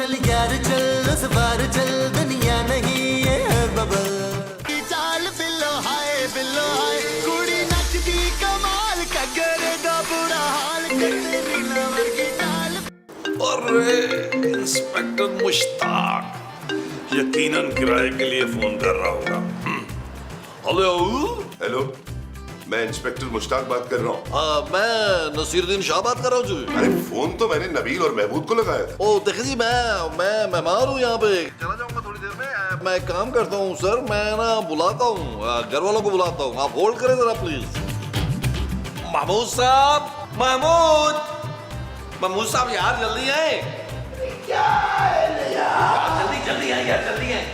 चल यार चल उस बार चल दुनिया नहीं ये है बबल चाल बिल्लो हाय कुड़ी नचदी कमाल कगरे दा बुरा हाल तेरी नवर की चाल। अरे इंस्पेक्टर मुश्ताक यकीनन किराए के लिए फोन कर रहा होगा। हेलो हेलो, मैं इंस्पेक्टर मुश्ताक बात कर रहा हूँ। मैं नसीरुद्दीन शाह बात कर रहा हूँ जी। अरे फोन तो मैंने नबील और महमूद को लगाया था। ओ देखिए जी, मैं मेहमान हूँ यहाँ पे, चला जाऊंगा थोड़ी देर में। मैं एक काम करता हूँ सर, मैं ना बुलाता हूँ, घर वालों को बुलाता हूँ, आप होल्ड करें जरा प्लीज। महमूद साहब, महमूद साहब यार जल्दी आए। क्या है यार? जल्दी आए यार, जल्दी आए।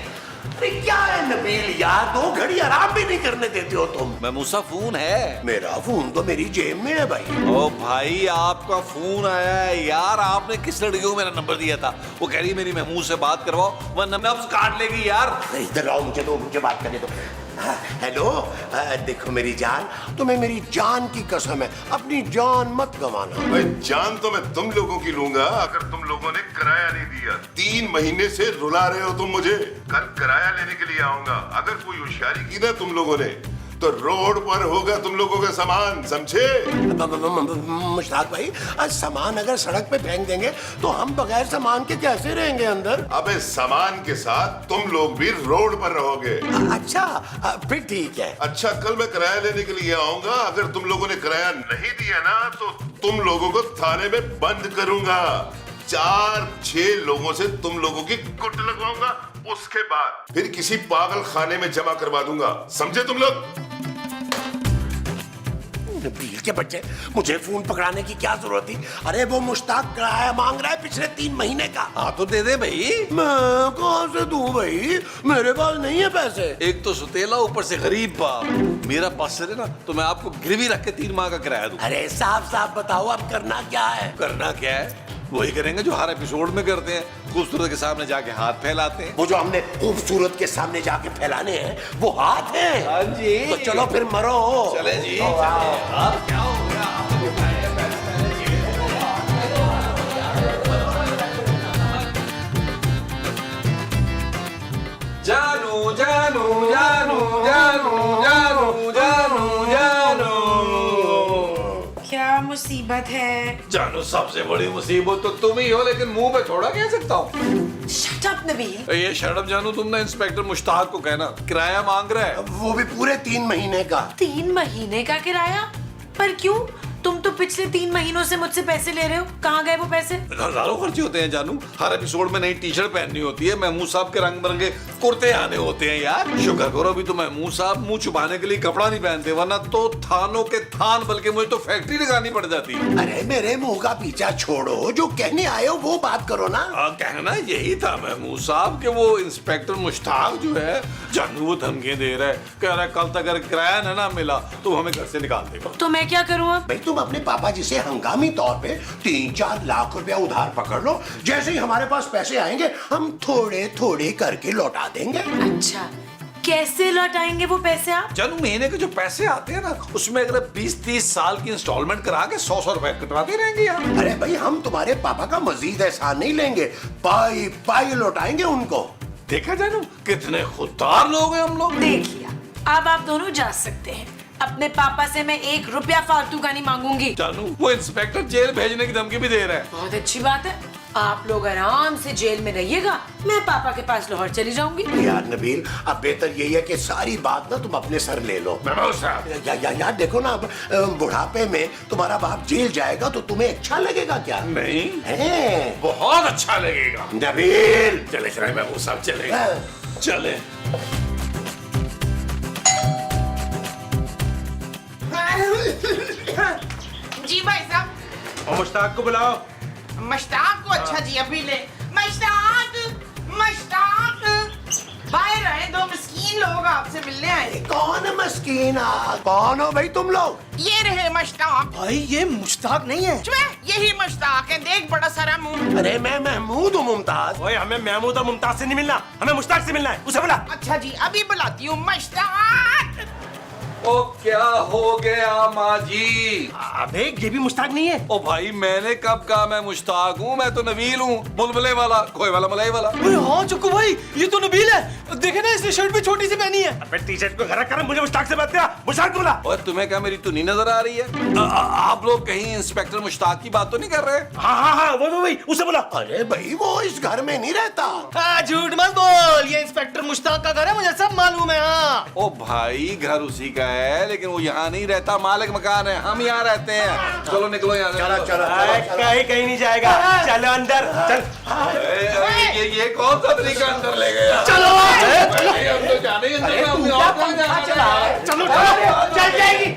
अरे क्या है नबील यार, 2 घड़ी आराम भी नहीं करने देते हो तुम। महमूद साहब फोन है। मेरा फोन तो मेरी जेब में है भाई। ओ भाई आपका फोन आया है यार, आपने किस लड़की को मेरा नंबर दिया था? वो कह रही मेरी महमूद से बात करवाओ वरना नब्ज काट लेगी यार। इधर आओ, मुझे बात करने दो। हेलो, देखो मेरी जान, तुम्हें मेरी जान की कसम है, अपनी जान मत गंवाना। भाई जान तो मैं तुम लोगों की लूंगा अगर तुम लोगों ने किराया नहीं दिया। 3 महीने से रुला रहे हो तुम मुझे। कल किराया लेने के लिए आऊंगा, अगर कोई होशियारी की ना तुम लोगों ने तो रोड पर होगा तुम लोगों का सामान, समझे? मुश्ताक भाई, सामान अगर सड़क पे फेंक देंगे तो हम बगैर सामान के कैसे रहेंगे अंदर? अबे सामान के साथ तुम लोग भी रोड पर रहोगे। अच्छा, फिर ठीक है। अच्छा, कल मैं किराया लेने के लिए आऊंगा, अगर तुम लोगों ने किराया नहीं दिया ना तो तुम लोगों को थाने में बंद करूंगा। 4-6 लोगों से तुम लोगों की कुट लगवाऊंगा, उसके बाद फिर किसी पागल खाने में जमा करवा दूंगा, समझे तुम लोग? नबील के बच्चे, मुझे फोन पकड़ाने की क्या जरूरत थी? अरे वो मुश्ताक किराया मांग रहा है पिछले 3 महीने का। हाँ तो दे दे भाई। मैं कहाँ से दूं भाई, मेरे पास नहीं है पैसे। एक तो सुतेला, ऊपर से गरीब बाप। मेरा पास है ना तो मैं आपको गिरवी रख के 3 माह का किराया दूं। अरे साफ साफ बताओ अब करना क्या है? करना क्या है? वही करेंगे जो हर एपिसोड में करते हैं, खूबसूरत के सामने जाके हाथ फैलाते हैं। वो जो हमने खूबसूरत के सामने जाके फैलाने हैं वो हाथ हैं। हाँ जी। तो चलो फिर मरो। चले जी, चले। अब क्या हो गया? जानू जानू जानू जानू जानू जानू जानू। क्या मुसीबत है? जानू सबसे बड़ी मुसीबत तो तुम ही हो, लेकिन मुंह पे थोड़ा कह सकता हूँ। Shut up Nabeel. ये शर्म जानू, तुम ना इंस्पेक्टर मुश्ताक को कहना किराया मांग रहा है। वो भी पूरे 3 महीने का। 3 महीने का किराया? पर क्यों? तुम तो पिछले 3 महीनों से मुझसे पैसे ले रहे हो, कहाँ गए वो पैसे? हजारों खर्चे होते हैं जानू, हर एपिसोड में नई टी-शर्ट पहननी होती है, महमूद साहब के रंग बिरंगे कुर्ते आने होते हैं यार। शुक्र करो अभी तो महमूद साहब मुंह छुपाने के लिए कपड़ा नहीं पहनते, वरना तो थानों के थान, बल्कि मुझे तो फैक्ट्री लगानी पड़ जाती। अरे मेरे मुंह का पीछा छोड़ो, जो कहने आए हो वो बात करो ना। कहना यही था महमूद साहब कि वो इंस्पेक्टर मुश्ताक जो है जानू वो धमकियां दे रहा है, कह रहा है कल तक अगर किराया न ना मिला तो हमें घर से निकाल देगा। तो मैं क्या करूँ अब? भाई तुम अपने पापा जी से हंगामी तौर पे 3-4 लाख रुपया उधार पकड़ लो, जैसे ही हमारे पास पैसे आएंगे हम थोड़े थोड़े करके लौटा देंगे। अच्छा, कैसे लौटाएंगे वो पैसे आप? जानू महीने के जो पैसे आते हैं ना उसमें अगर 20-30 साल की इंस्टॉलमेंट करा के 100-100 रुपए कटवाते रहेंगे यार। अरे भाई हम तुम्हारे पापा का मजीद एहसान नहीं लेंगे, पाई पाई लौटाएंगे उनको। देखा जानू कितने खुददार लोग हैं हम लोग। देख लिया, अब आप दोनों जा सकते हैं। अपने पापा से मैं 1 रुपया फालतू का नहीं मांगूंगी। जानू वो इंस्पेक्टर जेल भेजने की धमकी भी दे रहा है। बहुत अच्छी बात है, आप लोग आराम से जेल में रहिएगा, मैं पापा के पास लाहौर चली जाऊंगी। यार नबील, अब बेहतर यही है कि सारी बात ना तुम अपने सर ले लो। यार देखो ना, अब बुढ़ापे में तुम्हारा बाप जेल जाएगा तो तुम्हें अच्छा लगेगा क्या? नहीं है? बहुत अच्छा लगेगा। नबील चले चले महमूद साहब, चले चले। जी भाई साहब। और मुश्ताक को बुलाओ। मुश्ताक को? अच्छा जी अभी ले। मुश्ताक, मुश्ताक, बाहर आए, 2 मिस्कीन लोग आपसे मिलने आए। कौन है मस्कीन? कौन हो भाई तुम लोग? ये रहे मुश्ताक। भाई ये मुश्ताक नहीं है। यही मुश्ताक है, देख बड़ा सारा मुंह। अरे मैं महमूद हूँ मुमताज। ओए हमें महमूद और मुमताज से नहीं मिलना, हमें मुश्ताक से मिलना है, उसे बुला। अच्छा जी अभी बुलाती हूँ। मुश्ताक, ओ क्या हो गया माँ जी? अबे ये भी मुश्ताक नहीं है। ओ भाई मैंने कब कहा मैं मुश्ताक हूँ? मैं तो नबील हूँ, बुलबुले वाला, खोए वाला, मलाई वाला। अरे हाँ चक्कू भाई, ये तो नबील है। देखे ना इसने शर्ट भी छोटी सी पहनी है। अबे टी शर्ट को घर कर, मुझे मुश्ताक से बात किया, मुश्ताक बोला। और तुम्हें क्या मेरी तुनी नजर आ रही है? आप लोग कहीं इंस्पेक्टर मुश्ताक की बात तो नहीं कर रहे? हाँ वो भाई उसे बोला। अरे भाई वो इस घर में नहीं रहता। हाँ झूठ मत बोल, ये इंस्पेक्टर मुश्ताक का घर है, मुझे सब मालूम है। हाँ ओ भाई घर उसी का है, लेकिन वो यहाँ नहीं रहता, मालिक मकान है, हम यहाँ रहते हैं। चलो निकलो यहाँ से। चलो चलो कहीं नहीं जाएगा, चलो अंदर चल। ये कौन सा तरीका अंदर ले गया? चलो हम तो जाने ही अंदर में, हमने और कहाँ जाना है? चलो चल जाएगी।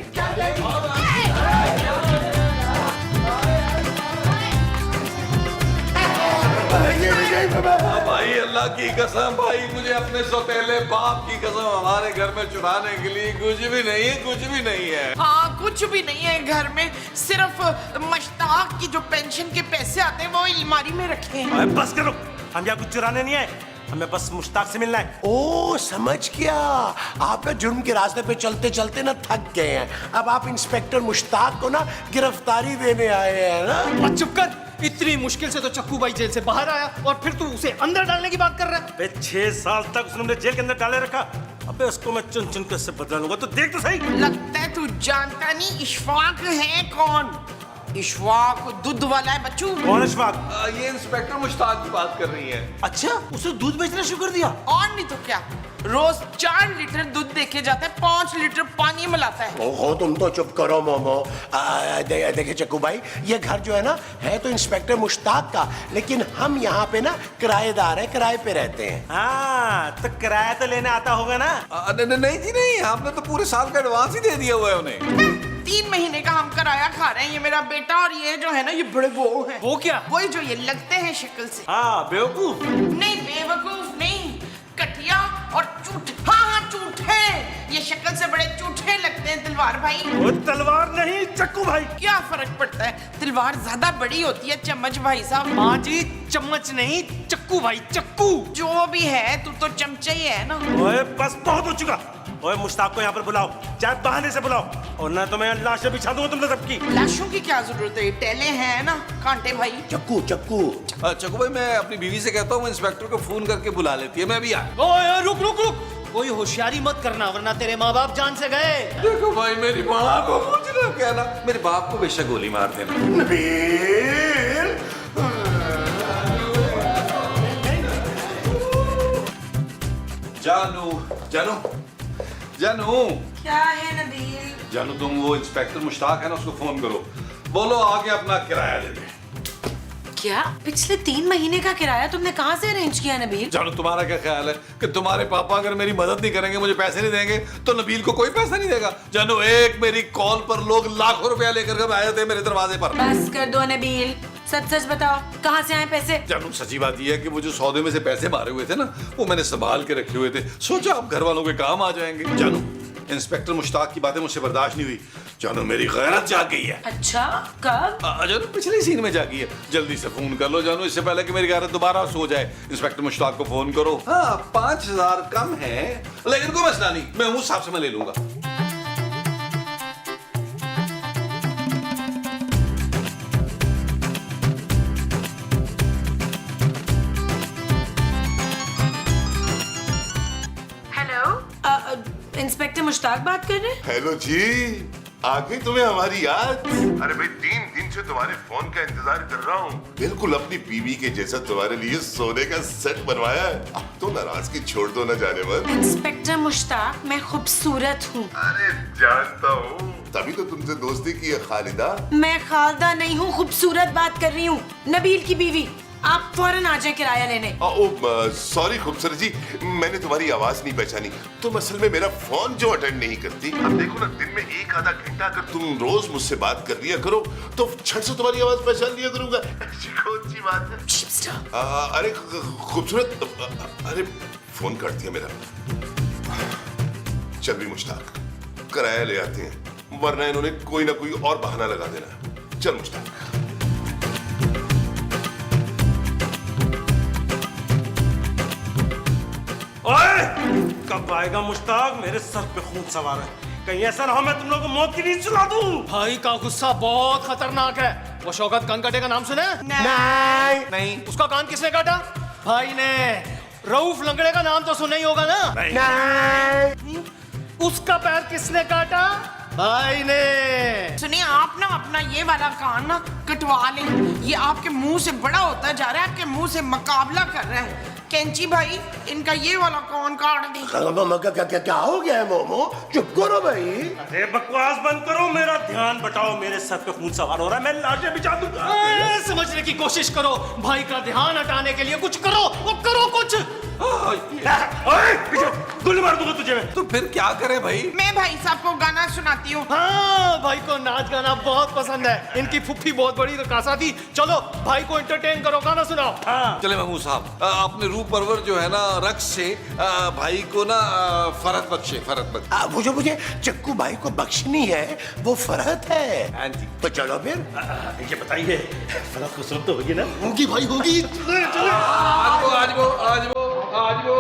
भाई अल्लाह की कसम, भाई मुझे अपने सौतेले बाप की कसम, हमारे घर में चुराने के लिए कुछ भी नहीं है, कुछ भी नहीं है। हाँ कुछ भी नहीं है घर में, सिर्फ मुश्ताक की जो पेंशन के पैसे आते हैं वो अलमारी में रखे हैं। अरे बस करो, हम यहाँ कुछ चुराने नहीं आए, हमें बस मुश्ताक से मिलना है। ओ समझ गया, आप जुर्म के रास्ते पे चलते चलते ना थक गए हैं। अब आप इंस्पेक्टर मुश्ताक को ना गिरफ्तारी देने आए हैं ना। और चुप कर, इतनी मुश्किल से तो चक्कू भाई जेल से बाहर आया और फिर तू उसे अंदर डालने की बात कर रहा है। 6 साल तक उसने मुझे जेल के अंदर डाले रखा, अबे उसको मैं चुन चुन कर से बदला लूंगा, तो देख तो सही। लगता है तू जानता नहीं इशफाक है कौन। इशफाक दूध वाला है बच्चू। कौन इशफाक? ये इंस्पेक्टर मुश्ताक की बात कर रही है। अच्छा उसने दूध बेचना शुरू कर दिया। और नहीं तो क्या, रोज 4 लीटर दूध देके जाता है, 5 लीटर पानी मिलाता है। ओहो तुम तो चुप करो मोमो। देखिए चक्कू भाई, ये घर जो है ना है तो इंस्पेक्टर मुश्ताक का, लेकिन हम यहाँ पे ना किराएदार हैं, किराए पे रहते हैं। हाँ तो किराया तो लेने आता होगा ना। नहीं जी नहीं, हमने तो पूरे साल का एडवांस ही दे दिया हुआ है उन्हें। 3 महीने का हम किराया खा रहे हैं, ये मेरा बेटा और ये जो है ना ये बड़े वो हैं। वो क्या? वही जो ये लगते हैं शक्ल से। हाँ बेवकूफ। नहीं बेवकूफ नहीं, कटिया और झूठ। हाँ झूठे, ये शक्ल से बड़े झूठे लगते हैं दिलवार भाई। वो तलवार नहीं चक्कू भाई। क्या फर्क पड़ता है, तलवार ज्यादा बड़ी होती है चम्मच भाई साहब। हाँ जी चम्मच नहीं चक्कू भाई, चक्कू। जो भी है तू तो चमचा ही है ना। ओए बस बहुत हो चुका। ओए मुश्ताक को यहाँ पर बुलाओ, चाहे बहाने से बुलाओ, और ना तो मैं लाशें बिछा दूंगा तुम सबकी। लाशों की क्या जरूरत है, टेले हैं ना कांटे भाई। चक्कू चक्कू चक्कू भाई मैं अपनी बीवी से कहता हूँ इंस्पेक्टर को फोन करके बुला लेती है, मैं भी आ। ओए रुक रुक रुक, कोई होशियारी मत करना वरना तेरे माँ बाप जान से गए। देखो भाई मेरी माँ को मुझे ना कहना, मेरे बाप को बेशक गोली मार देना। नबील जानू जानू जानू क्या है नबील? जानू तुम वो इंस्पेक्टर मुश्ताक है ना, उसको फोन करो, बोलो आके अपना किराया ले ले। क्या पिछले 3 महीने का किराया तुमने कहाँ से अरेंज किया नबील? जानू तुम्हारा क्या ख्याल है कि तुम्हारे पापा अगर मेरी मदद नहीं करेंगे, मुझे पैसे नहीं देंगे, तो नबील को कोई पैसा नहीं देगा। जानू एक मेरी कॉल पर लोग लाखों रुपया लेकर के आए थे मेरे दरवाजे पर। बस कर दो नबील, सच सच बताओ कहाँ से आए पैसे? जानू सच्ची बात यह है कि वो जो सौदे में से पैसे मारे हुए थे ना, वो मैंने संभाल के रखे हुए थे, सोचा आप घर वालों के काम आ जाएंगे। जानू इंस्पेक्टर मुश्ताक की बातें मुझसे बर्दाश्त नहीं हुई, जानू मेरी गैरत जाग गई है। अच्छा कब? जानू पिछले सीन में जागी है, जल्दी से फोन कर लो जानू, इससे पहले कि मेरी गैरत दोबारा सो जाए। इंस्पेक्टर मुश्ताक को फोन करो। हाँ 5000 कम है, लेकिन कोई मसला नहीं, मैं उस हिसाब से मैं ले लूंगा। इंस्पेक्टर मुश्ताक बात कर रहे हैं? हेलो जी, आ गई तुम्हें हमारी याद? अरे भाई 3 दिन से तुम्हारे फोन का इंतजार कर रहा हूँ। बिल्कुल अपनी बीवी के जैसा तुम्हारे लिए सोने का सेट बनवाया है। अब तो नाराजगी छोड़ दो ना जाने पर। इंस्पेक्टर मुश्ताक मैं खूबसूरत हूँ। अरे जानता हूँ, तभी तो तुमसे दोस्ती की है खालिदा। मैं खालिदा नहीं हूँ, खूबसूरत बात कर रही हूँ, नबील की बीवी। आप फौरन आ जाए किराया लेने। सॉरी खूबसूरत जी, मैंने तुम्हारी आवाज नहीं पहचानी। तुम असल में मेरा फोन जो अटेंड नहीं करती। अब देखो ना, दिन में 1 आधा घंटा अगर तुम रोज मुझसे बात कर लिया करो तो छट से तुम्हारी आवाज पहचान लिया करूंगा। कौन सी बात है? अरे खूबसूरत, अरे फोन कर दिया मेरा। चल भी मुश्ताक, किराया ले आते हैं, वरना इन्होंने कोई ना कोई और बहाना लगा देना। चल मुश्ताक। ओए कब आएगा मुश्ताक? मेरे सर पे खून सवार है, कहीं ऐसा ना हो मैं तुम लोगों को मौत की नींद सुला दूं। भाई का गुस्सा बहुत खतरनाक है। वो शौकत कनकटे का नाम सुना है? नहीं नहीं उसका कान किसने काटा? भाई ने। रऊफ लंगड़े का नाम तो सुना ही होगा ना? नहीं उसका पैर किसने काटा? भाई ने। सुनिए आप ना अपना ये वाला कान ना कटवा लें। ये आपके मुंह से बड़ा होता जा रहा है, आपके मुंह से मुकाबला कर रहा है। कैंची भाई इनका ये वाला कान काट दे। क्या हो गया है मोमो? चुप करो भाई। अरे बकवास बंद करो, मेरा ध्यान बटाओ। मेरे सर पे खून सवार हो रहा है, मैं लाशें बिछा दूंगा। समझने की कोशिश करो। भाई का ध्यान हटाने के लिए कुछ करो। वो करो कुछ। पीछे गोली मार दूंगा तुझे मैं। तो फिर क्या करे भाई? मैं भाई साहब को गाना सुनाती हूँ। हाँ भाई को नाच गाना बहुत पसंद है। इनकी फुफ्फी बहुत बड़ी रकासा थी। चलो भाई को एंटरटेन करो, गाना सुनाओ। चले महमूद साहब, अपने रूप परवर जो है ना रक्स से भाई को ना फरहत बख्शे, फरहत बख्शे। वो जो मुझे चक्कू भाई को बख्शनी है वो फरहत है। हाँ जी। तो चलो फिर। ये बताइए फरहत खूबसूरत तो होगी ना? होगी भाई होगी। आज वो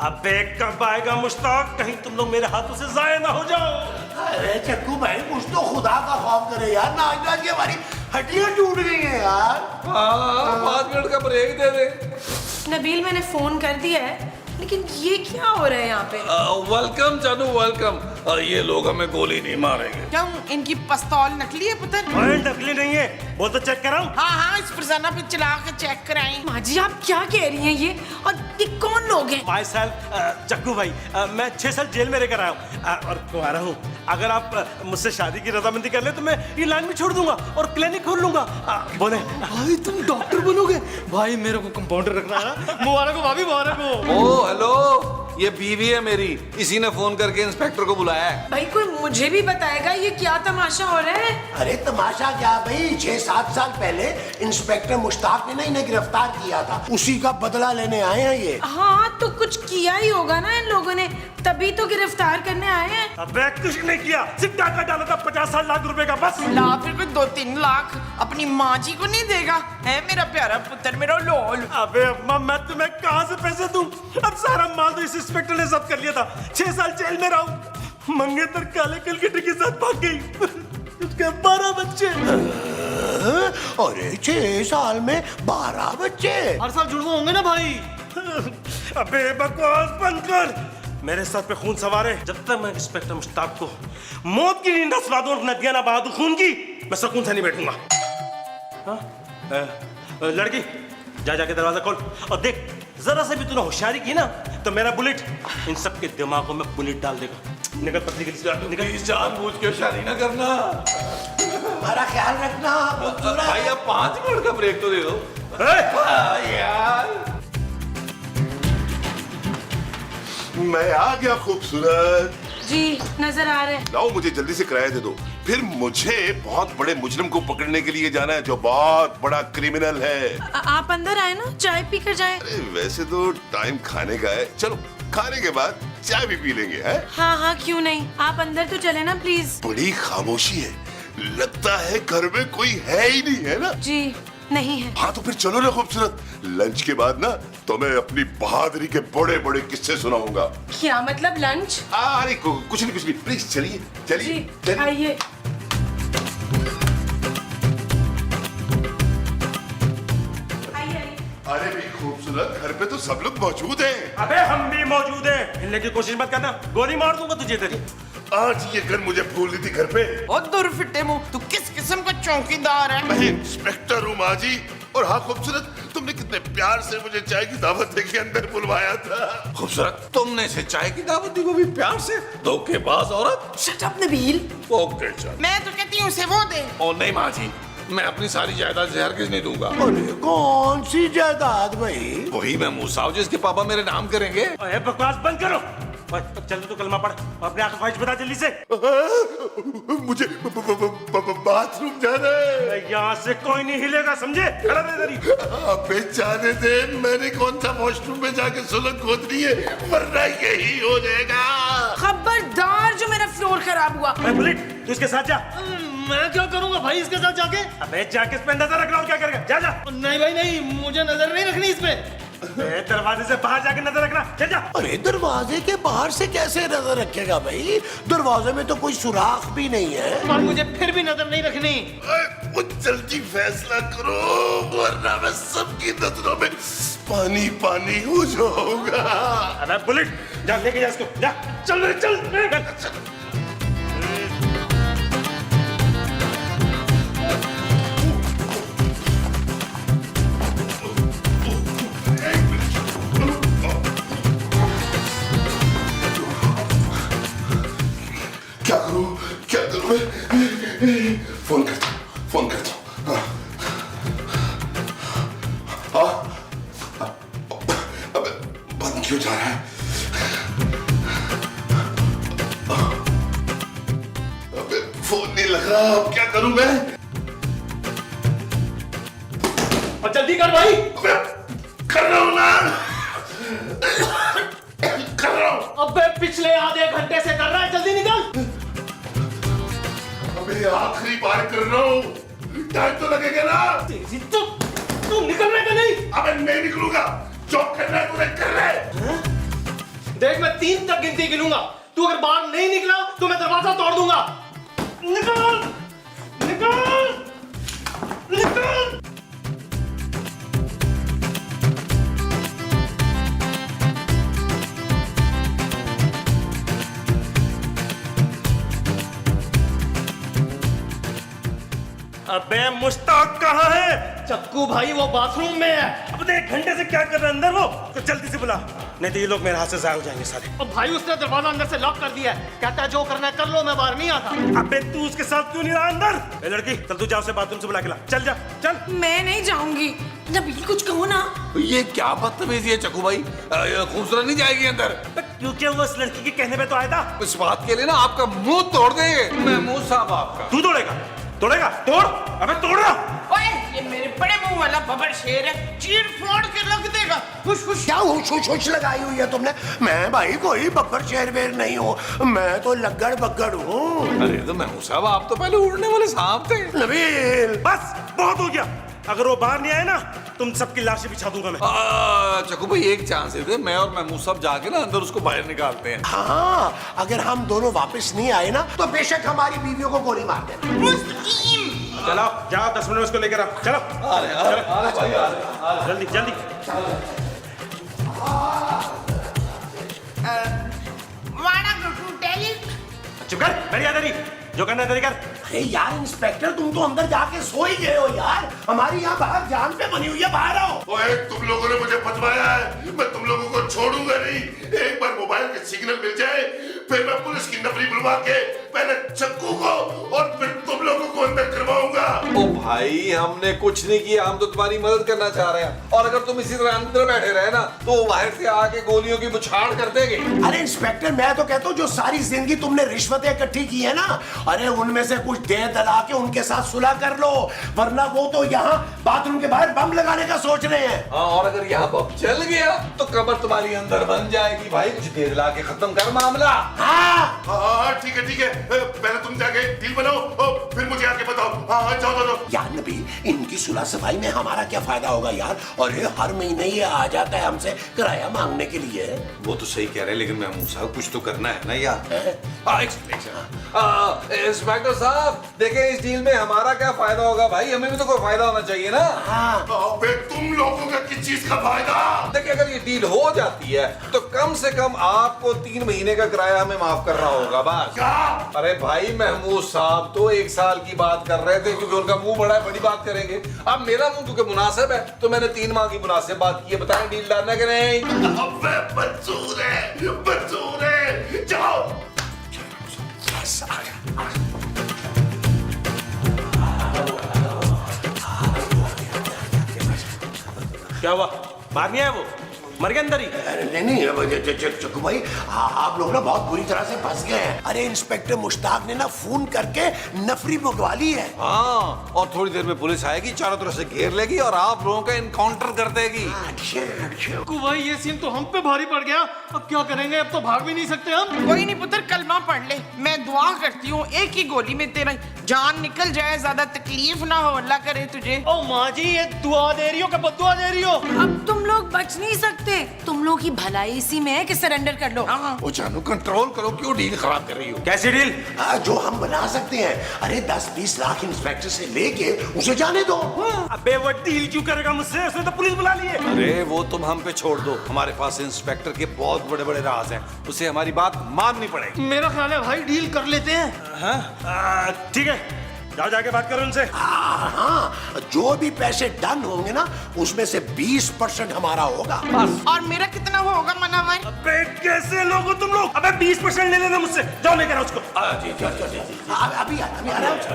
अबे कब आएगा मुश्ताक? कहीं तुम लोग मेरे हाथों से जाया ना हो जाओ। अरे चक्कू भाई कुछ तो खुदा का खौफ करे यार। नाच नाच के हमारी हड्डियां टूट गई हैं यार। 5 मिनट का ब्रेक दे दे। नबील मैंने फोन कर दिया है, लेकिन ये क्या हो रहा है यहाँ पे? वेलकम जानू, वेलकम। ये लोग हमें गोली नहीं मारेंगे। क्यों इनकी पिस्तौल नकली है पुत्र? अरे नकली नहीं है, बोल तो चेक कराऊं। हाँ इस फरजाना पे चला के चेक कराएं। माँ जी आप क्या कह रही हैं ये? और ये कौन लोग हैं? 5 साल चक्कू भाई, मैं 6 साल जेल में रहकर आया हूँ और कुंवारा हूँ। अगर आप मुझसे शादी की रजामंदी कर ले तो मैं ये लाइन भी छोड़ दूंगा और क्लिनिक खोल लूंगा। बोले भाई तुम डॉक्टर बनोगे? भाई मेरे को कंपाउंडर रखना है। मुबारक हो भाभी, मुबारक हो। ओ हेलो, ये बीवी है मेरी। इसी ने फोन करके इंस्पेक्टर को बुलाया है। भाई कोई मुझे भी बताएगा ये क्या तमाशा हो रहा है? अरे तमाशा क्या भाई, 6-7 साल पहले इंस्पेक्टर मुश्ताक ने ना इन्हें गिरफ्तार किया था, उसी का बदला लेने आए हैं ये। हाँ तो कुछ किया ही होगा ना इन लोगों ने, तभी तो गिरफ्तार करने आए हैं। अबे कुछ नहीं किया, सिर्फ टाका डाला था 50 लाख रुपए का बस। ला फिर कोई 2-3 लाख अपनी माँ जी को नहीं देगा? है मेरा प्यारा पुत्र, मेरा लोल। अबे अम्मा मैं तुम्हें कहाँ से पैसे दूं? अब सारा माल तो इस इंस्पेक्टर ने जब्त कर लिया था। 6 साल जेल में रहूं। मंगेतर काले क्रिकेटर के साथ भाग गई। उसके 12 बच्चे। अरे 6 साल में 12 बच्चे? हर साल जुड़वा होंगे ना भाई। अबे बकवास बंद कर। मेरे सर पे खून सवार है। जब तक मैं इंस्पेक्टर मुश्ताक को मौत की नींद सुला दूं और नदियां ना बहा दूं खून की, मैं सुकून से नहीं बैठूंगा। लड़की जा जाके दरवाजा खोल और देख, जरा से भी तूने होशियारी की ना तो मेरा बुलेट इन सब के दिमागों में बुलेट डाल देगा। निकल पतली गली, निकल। जानबूझ के शादी ना करना। हमारा ख्याल रखना। भाई अब 5 मिनट का ब्रेक तो दे दो। यार मैं आ गया खूबसूरत। जी नजर आ रहे हैं। लाओ मुझे जल्दी से किराया दे दो। फिर मुझे बहुत बड़े मुजरिम को पकड़ने के लिए जाना है जो बहुत बड़ा क्रिमिनल है। आप अंदर आए ना, चाय पी कर जाए। अरे वैसे तो टाइम खाने का है, चलो खाने के बाद चाय भी पी लेंगे। है हाँ क्यों नहीं, आप अंदर तो चले ना प्लीज। बड़ी खामोशी है, लगता है घर में कोई है ही नहीं, है ना? जी नहीं है। हाँ तो फिर चलो ना खूबसूरत, लंच के बाद ना तो मैं अपनी बहादुरी के बड़े बड़े किस्से सुनाऊंगा। क्या मतलब लंच? अरे कुछ नहीं प्लीज चलिए चलिए चलिए। आइए। अरे भाई खूबसूरत, घर पे तो सब लोग मौजूद हैं। अबे हम भी मौजूद हैं। हिलने की कोशिश मत करना, गोली मार दूंगा तुझे तेरी। आज ये गन मुझे भूल दी थी घर पे। और दूर फिटे मुंह, तू किस किस्म का चौकीदार है। मैं इंस्पेक्टर हूँ माँ जी। और हाँ खूबसूरत, तुमने कितने प्यार से मुझे चाय की दावत देके अंदर बुलवाया था। खूबसूरत, तुमने इसे चाय की दावत दी, वो भी प्यार से? धोखेबाज औरत। Shut up Nabeel. ओके चल। मैं तो कहती हूँ उसे वो दे। ओ नहीं माँ जी, मैं अपनी सारी जायदाद से हरगिज नहीं दूंगा। अरे कौन सी जायदाद भाई? वही महमूद साहब जिसके पापा मेरे नाम करेंगे। ओए बकवास बंद करो। ओए, चल तो कलमा पढ़, अपने आंखों ख्वाहिश बता जल्दी से। मुझे बाथरूम जाना है। यहाँ से कोई नहीं हिलेगा, समझे? खड़ा रह इधर ही। अबे जाने दे, मैंने कौन सा वॉशरूम में जाके सुलग खोदनी है, वरना यही हो जाएगा। खबरदार जो मेरा फ्लोर खराब हुआ। ओए बुलेट, तू इसके साथ जा। मैं क्या करूंगा भाई इसके साथ जाके? अबे जाके इस पे नजर रखना, और क्या करेगा? जा जा। नहीं भाई नहीं, मुझे नजर नहीं रखनी इस पे। ए, दरवाजे से बाहर जाके नजर रखना, चल जा। अरे दरवाजे के बाहर से कैसे नजर रखेगा भाई? दरवाजे में तो कोई सुराख भी नहीं है। पर मुझे फिर भी नजर नहीं रखनी। वो जल्दी फैसला करो, वरना मैं सबकी नजरों में पानी पानी हो जाऊंगा। अबे बुलेट, जा लेके जा इसको, जा। चल रे, चल। क्या करूं मैं? फोन करता हूं। हाँ, अबे बंद क्यों जा रहा है? अबे फोन नहीं लग रहा, अब क्या करूं मैं? और जल्दी कर भाई। अबे कर रहा हूं ना, कर रहा हूं। अबे पिछले आधे घंटे से कर रहा है, जल्दी निकल। अबे आखिरी बार कर रहा हूं, टाइम तो लगेगा ना। तू निकल रहा है कि नहीं? अबे नहीं निकलूंगा, जो करना है तूने कर ले। देख मैं 3 तक गिनती गिनूंगा, तू अगर बाहर नहीं निकला तो मैं दरवाजा तोड़ दूंगा। निकल निकल निकल। अबे मुश्ताक कहाँ है? चक्कू भाई वो बाथरूम में है। अब देख, 1 घंटे से क्या कर रहा है अंदर वो? तो जल्दी से बुला, नहीं तो ये लोग मेरे हाथ से जाया हो जाएंगे सारे। और भाई उसने दरवाजा अंदर से लॉक कर दिया है, कहता है जो करना है कर लो, मैं बाहर नहीं आता। अबे तू उसके साथ क्यों नहीं रहा अंदर? ए लड़की, चल तू जा, उसे बाथरूम से बुला के ला। चल जा, चल। मैं नहीं जाऊंगी। नबील कुछ कहो ना। ये क्या बदतमीजी है चक्कू भाई? खूबसूरत नहीं जाएगी अंदर। क्योंकि वो उस लड़की के कहने पे तो आया था। इस बात के लिए ना आपका मुंह तोड़ देंगे महमूद साहब आपका। तू तोड़ेगा? तोड़। अबे तोड़ रहा। ओए, ये मेरे बड़े मुंह वाला बबर शेर है, चीर फोड़ के रख देगा। खुश क्या हुश लगाई हुई है तुमने? मैं भाई कोई बब्बर शेरवेर नहीं हूँ, मैं तो लग्गड़ बग्गड़ हूँ। अरे तो महमूद साहब, आप तो पहले उड़ने वाले सांप थे। नबील, बस बहुत हो गया। अगर वो बाहर नहीं आए ना, तुम सबकी लाशें बिछा दूंगा मैं। चक्कू भाई एक चांस दे, मैं और महमूद साहब जाके ना अंदर उसको बाहर निकालते हैं। हाँ, अगर हम दोनों वापस नहीं आए ना तो बेशक हमारी बीवियों को गोली मार देना। मुस्लिम। चलो जाओ, 10 मिनट में उसको लेकर आओ। चलो जल्दी जल्दी। वाड़ा गुटू टेली। चुप कर, मेरी आदरी, जो करना है तेरी कर। अरे यार इंस्पेक्टर, तुम तो अंदर जाके सो ही गए हो यार। हमारी यहाँ बाहर जान पे बनी हुई है, बाहर आओ। ओए, तुम लोगों ने मुझे फंसवाया है, मैं तुम लोगों को छोड़ूंगा नहीं। एक बार मोबाइल के सिग्नल मिल जाए, फिर मैं पुलिस की नफरी बुलवा के पहले चक्कू को और फिर तुम लोगों को अंदर करवाऊंगा। ओ भाई, हमने कुछ नहीं किया, हम तो तुम्हारी मदद करना चाह रहे हैं। और अगर तुम इसी तरह अंदर बैठे रहे ना तो बाहर से आके गोलियों की बुछाड़ कर देंगे। अरे इंस्पेक्टर, मैं तो कहता हूँ जो सारी जिंदगी तुमने रिश्वतें इकट्ठी की है ना, अरे उनमें से कुछ दे दला के उनके साथ सुलह कर लो, वरना वो तो यहाँ बाथरूम के बाहर बम लगाने का सोच रहे हैं। हाँ, और अगर यहाँ बम चल गया तो कब्र तुम्हारी अंदर बन जाएगी। भाई कुछ दे दला के खत्म कर मामला। हाँ हाँ ठीक है, पहले तुम जाके डील बनाओ और फिर मुझे आके बताओ। हाँ जाओ। यार नबी, इनकी सुलह सफाई में हमारा क्या फायदा होगा यार? और ये हर महीने ये आ जाता है हमसे किराया मांगने के लिए। वो तो सही कह रहे हैं, लेकिन महमूद साहब कुछ तो करना है ना यार। इंस्पेक्टर साहब, देखें इस डील में हमारा क्या फायदा होगा? भाई हमें भी तो कोई फायदा होना चाहिए ना। हाँ, अबे तुम लोगों का किस चीज का फायदा? देखिए, अगर ये डील हो जाती है तो कम से कम आपको 3 महीने का किराया हमें माफ करना होगा बस। क्या अरे भाई महमूद साहब तो 1 साल की बात कर रहे थे क्योंकि उनका मुंह बड़ा है, बड़ी बात करेंगे। अब मेरा मुंह क्योंकि मुनासिब है तो मैंने 3 माह की मुनासिब बात की है। बताएं डील डालना कि नहीं? अबे मंजूर है, जाओ। यस, आ गया। क्या हुआ? बाहर नहीं आया वो? मर गया अंदर ही? नहीं अब चक्कू भाई, आप लोग ना बहुत बुरी तरह से फंस गए हैं। अरे इंस्पेक्टर मुश्ताक ने ना फोन करके नफरी मंगवा ली है। हाँ, और थोड़ी देर में पुलिस आएगी, चारों तरफ से घेर लेगी और आप लोगों का इनकाउंटर कर देगी। चक्कू भाई ये सीन तो हम पे भारी पड़ गया। अब क्या करेंगे? अब तो भाग भी नहीं सकते हम। कोई नहीं पुत्र, कलमा पढ़ ले। मैं दुआ करती हूँ एक ही गोली में तेरा जान निकल जाए, ज्यादा तकलीफ ना हो, अल्लाह करे तुझे। ओ माँ जी, ये दुआ दे रही हो कि बद्दुआ दे रही हो? अब तुम लोग बच नहीं सकते। तुम लोग की भलाई इसी में है कि सरेंडर कर लो। वो जानू कंट्रोल करो, क्यों डील खराब कर रही हो? कैसी डील? जो हम बना सकते हैं। अरे 10-20 लाख इंस्पेक्टर से लेके उसे जाने दो। अबे वो डील क्यों करेगा मुझसे? उसने तो पुलिस बुला ली है। अरे वो तुम हम पे छोड़ दो, हमारे पास इंस्पेक्टर के बहुत बड़े बड़े राज हैं, उसे हमारी बात माननी पड़ेगी। मेरा ख्याल है भाई डील कर लेते हैं। ठीक है, जाओ जाके बात करो उनसे। हाँ, जो भी पैसे डन होंगे ना उसमें से 20% हमारा होगा। और मेरा कितना वो होगा मनावर? अबे कैसे लोग हो तुम लोग? अबे 20% ले लेना मुझसे। जाओ लेकर आओ उसको। अभी आराम से।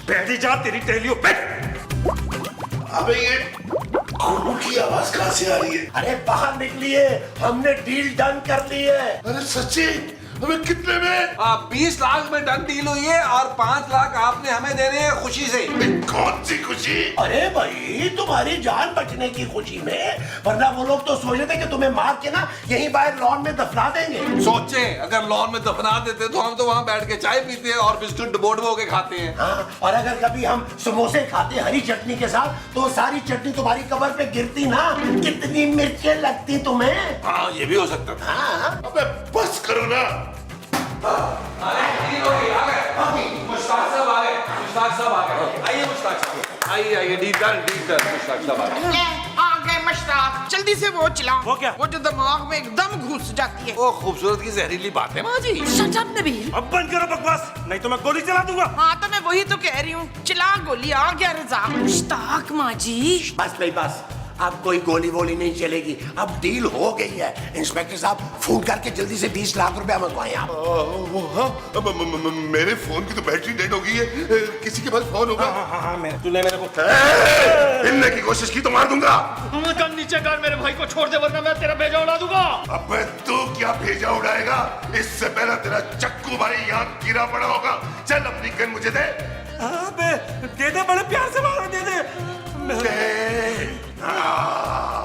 बैठी जा, तेरी टहलियो बैठ। अबे ये खुनू की आवाज कहाँ से आ रही है? अरे बाहर निकलिए, हमने डील डन कर ली है। अरे सच्ची? हमें कितने में? 20 लाख में डन डील हुई है और 5 लाख आपने हमें देने हैं खुशी से। कौन सी खुशी? अरे भाई तुम्हारी जान बचने की खुशी में, वरना वो लोग तो सोच रहे थे कि तुम्हें मार के ना यहीं बाहर लॉन में दफना देंगे। सोचे अगर लॉन में दफना देते तो हम तो वहाँ बैठ के चाय पीते हैं और बिस्कुट डबो के खाते हैं। हाँ, और अगर कभी हम समोसे खाते हरी चटनी के साथ तो सारी चटनी तुम्हारी कबर पे गिरती ना। कितनी मिर्चें लगती तुम्हें। हाँ, ये भी हो सकता था। हाँ, अबे बस करो ना। मुश्ताक साहब आ गए। मुश्ताक साहब आ गए। आइए मुश्ताक साहब, आइए डील डन मुश्ताक साहब आ गए। आ गए मुश्ताक, जल्दी से वो चला। वो क्या? वो जो दिमाग में एकदम घुस जाती है। ओ खूबसूरत की जहरीली बात है माँ जी। Shut up Nabeel. अब बंद करो बकवास, नहीं तो मैं गोली चला दूंगा। हाँ तो मैं वही तो कह रही हूँ, चला गोली। आ गया रजा। मुश्ताक माँ जी। बस भाई बस, अब कोई गोली वोली नहीं चलेगी। अब डील हो गई है। इंस्पेक्टर साहब फोन करके जल्दी से 20 लाख रुपया मंगवाएं आप। मेरे फोन की तो बैटरी डेड हो गई है। किसी के पास फोन होगा? हाँ, तूने मेरे को हिलने की कोशिश की तो मार दूंगा। कम नीचे कर, मेरे भाई को छोड़ दे वरना मैं तेरा भेजा उड़ा दूंगा। अबे तू क्या भेजा उड़ाएगा? इससे पहले तेरा चक्कू भाई यहाँ गिरा पड़ा होगा। चल अपनी गन मुझे दे। अबे दे दे, बड़े प्यार से मारो, दे दे।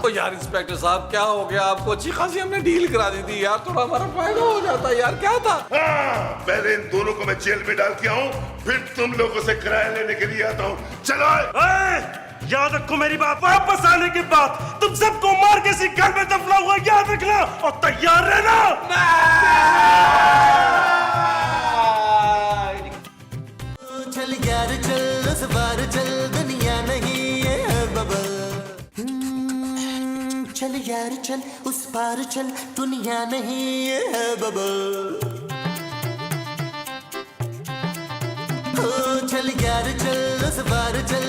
तो यार इंस्पेक्टर साहब क्या हो गया आपको? अच्छी खासी हमने डील करा दी थी यार, थोड़ा हमारा फायदा हो जाता यार। क्या था? पहले इन दोनों को मैं जेल में डाल के आऊं, फिर तुम लोगों से किराया लेने के लिए आता हूं। चलो याद रखो मेरी बात, वापस आने के बाद तुम सबको मार के इसी घर में दफना हुआ याद रखना और तैयार रहना। चल यार चल, उस बार चल, दुनिया नहीं है बबल। चल यार चल, उस पार चल, दुनिया नहीं है बबल। चल यार चल, उस बार चल।